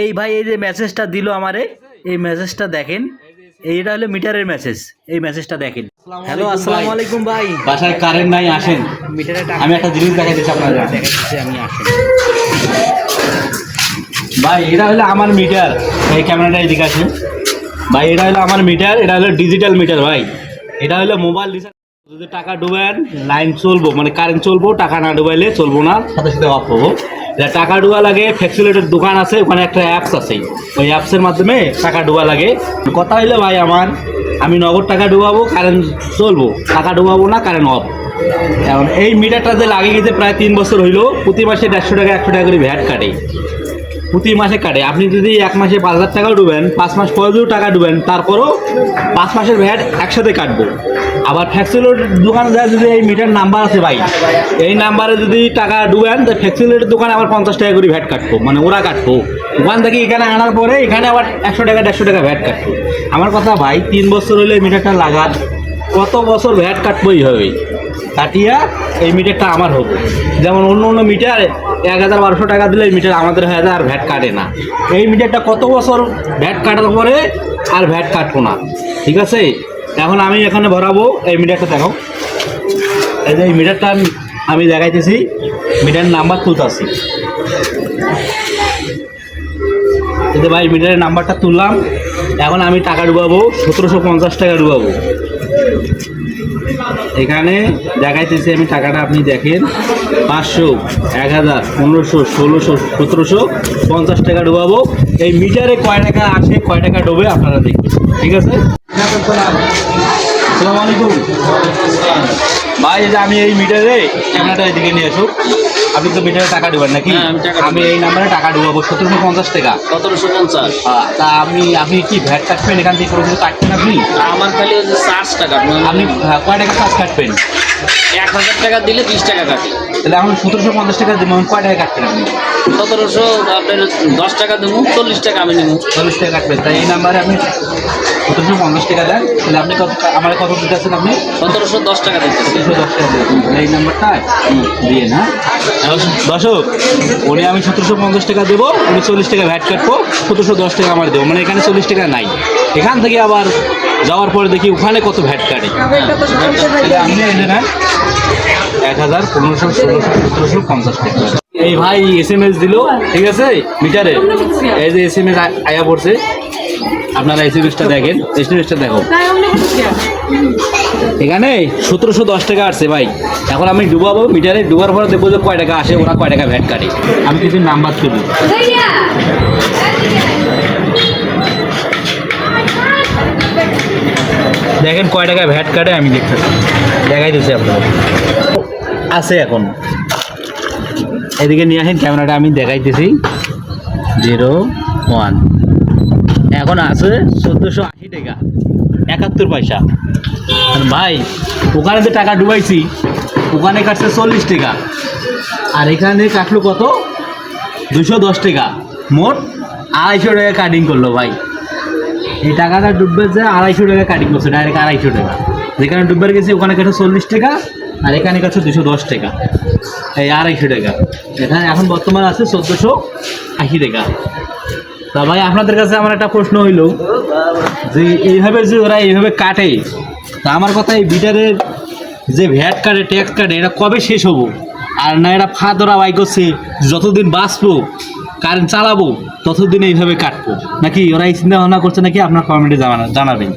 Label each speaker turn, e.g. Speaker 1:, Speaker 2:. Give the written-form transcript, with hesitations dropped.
Speaker 1: এই ভাই এই যে মেসেজটা দিল আমারে, এই মেসেজটা দেখেন, এইটা হলো মিটারের মেসেজ। এই মেসেজটা দেখেন। হ্যালো, আসসালামু আলাইকুম ভাই।
Speaker 2: বাসায় কারেন্ট নাই, আসেন
Speaker 1: মিটারে টাকা
Speaker 2: আমি একটা জিনিস দেখাইতেছি আপনাদের।
Speaker 1: দেখাচ্ছি আমি, আসেন
Speaker 2: ভাই এটা হলো আমার মিটার। এই ক্যামেরাটা এদিকে আসেন ভাই, এটা হলো আমার মিটার, এটা হলো ডিজিটাল মিটার ভাই। এটা হলো মোবাইল রিচার্জ, যদি টাকা ডুবেন লাইন চলবো, মানে কারেন্ট চলবো, টাকা না ডুবাইলে চলবো না, সাথে সাথে অফ হবো। এটা টাকা ডুবা লাগে, ফ্যাক্সিলেটের দোকান আছে, ওখানে একটা অ্যাপস আছে, ওই অ্যাপসের মাধ্যমে টাকা ডুবা লাগে। কথা হইলে ভাই আমার, আমি নগদ টাকা ডুবাবো, কারেন্ট চলবো, টাকা ডুবাবো না, কারেন্ট অফ। এখন এই মিটারটা যে লাগে গেছে প্রায় 3 বছর হইলো, প্রতি মাসে 150 টাকা 100 টাকা করে ভ্যাট কাটে, প্রতি মাসে কাটে। আপনি যদি এক মাসে 5,000 টাকাও ডুবেন, 5 মাস পরে যদি টাকা ডুবেন, তারপরও 5 মাসের ভ্যাট একসাথে কাটবো। আবার ফ্যাক্সিলেটের দোকানে যায়, যদি এই মিটার নাম্বার আছে ভাই, এই নাম্বারে যদি টাকা ডুবেন, তো ফ্যাক্সিলেটের দোকানে আবার 50 টাকা করে ভ্যাট কাটবো, মানে ওরা কাটবো। ওখান থেকে এখানে আনার পরে এখানে আবার 100 টাকা 150 টাকা ভ্যাট কাটবো। আমার কথা ভাই, 3 বছর হলে মিটারটা লাগার, কত বছর ভ্যাট কাটবো এইভাবে কাটিয়া এই মিটারটা আমার হবে। যেমন অন্য অন্য মিটার 1,000-1,200 টাকা দিলে এই মিটার আমাদের হয়ে যায়, আর ভ্যাট কাটে না। এই মিটারটা কত বছর ভ্যাট কাটার পরে আর ভ্যাট কাটবো না, ঠিক আছে? এখন আমি এখানে ভরাবো, এই মিটারটা দেখো, এই যে এই মিটারটা আমি দেখাইতেছি, মিটার নাম্বার তুলতেছি। এই যে ভাই মিটারের নাম্বারটা তুললাম। এখন আমি টাকা ডুবাবো, 1750 টাকা ডুবাবো। এখানে দেখাইতেছি আমি টাকাটা, আপনি দেখেন, 500, 1000, 1500, 1600, 1750 টাকা ডুবাবো। এই মিটারে কয় টাকা আসে, কয় টাকা ডুবে আপনারা দেখবেন, ঠিক আছে? আসসালামু আলাইকুম ভাই, এই যে আমি এই মিটারে, ক্যামেরাটা এদিকে নিয়ে আসুক। আপনি তো মিটারে টাকা দেবেন নাকি? আমি এই নাম্বারে টাকা ডুবাবো, 1750 টাকা।
Speaker 3: 1750।
Speaker 2: তা আপনি কি ভ্যাট কাটবেন এখান থেকে, কোনো কিছু কাটবেন আপনি?
Speaker 3: আমার খালি ওই যে চার্জ টাকা,
Speaker 2: আপনি কয় টাকা চার্জ কাটবেন?
Speaker 3: 1000 টাকা দিলে 20 টাকা কাটে।
Speaker 2: তাহলে এখন 1750 টাকা দেবেন, কয় টাকা কাটবেন আপনি?
Speaker 3: 1700 আপনার 10 টাকা দেবো, 40 টাকা আমি নেবো।
Speaker 2: 40 টাকা কাটবেন। তাই এই নাম্বারে আপনি 1750 টাকা দেন। তাহলে আপনি কত, আমার কত দিতে আছেন আপনি?
Speaker 3: 1710 টাকা দিচ্ছে।
Speaker 2: 1710 টাকা দিয়েছেন। এই নাম্বারটা দিয়ে না দর্শক, উনি আমি 1750 টাকা দেবো, উনি 40 টাকা ভ্যাট কাটবো, 1710 টাকা আমার দেবো, মানে এখানে 40 টাকা নাই। এখান থেকে আবার যাওয়ার পরে দেখি ওখানে কত ভ্যাট কাটে। আপনি এই যে নেন 1000, 1500, 1600, 1750 টাকা। এই ভাই SMS দিল, ঠিক আছে, মিটারে এই যে SMS আয়া পড়ছে, আপনারা SMS-টা দেখেন, SMS-টা দেখো, এখানে 1710 টাকা আসছে ভাই। এখন আমি ডুবাবো, মিটারে ডুবার পরে দেখবো যে কয় টাকা আসে, ওরা কয় টাকা ভ্যাট কাটে। আমি কিছু নাম্বার তুলি, দেখেন কয় টাকা ভ্যাট কাটে, আমি দেখতেছি, দেখাই দিচ্ছি আপনার আছে। এখন এদিকে নিয়ে আসেন ক্যামেরাটা, আমি দেখাইতেছি। 01 এখন আছে 1480 টাকা 71 পয়সা। ভাই ওখানে যে টাকা ডুবাইছি, ওখানে কাটছে 40 টাকা, আর এখানে কাটলো কত, 210 টাকা। মোট 250 টাকা কাটিং করলো ভাই। এই টাকাটা ডুববে যে 250 টাকা কাটিং করছে, ডাইরেক্ট 250 টাকা। যেখানে ডুববার গেছি ওখানে কাটছে 40 টাকা, আর এখানে কাটছে 210 টাকা, এই 250 টাকা। এখানে এখন বর্তমান আছে 1480 টাকা। তা ভাই আপনাদের কাছে আমার একটা প্রশ্ন হইল, যে এইভাবে যে ওরা এইভাবে কাটে, তা আমার কথা, এই মিটারের যে ভ্যাট কাটে, ট্যাক্স কাটে, এটা কবে শেষ হবো? আর না এটা ফাঁদ ওরা বাই করছে, যতদিন বাঁচবো কারেন্ট চালাবো ততদিন এইভাবে কাটবো, নাকি ওরা এই চিন্তা ভাবনা করছে নাকি? আপনার কমেন্টে জানাবেন।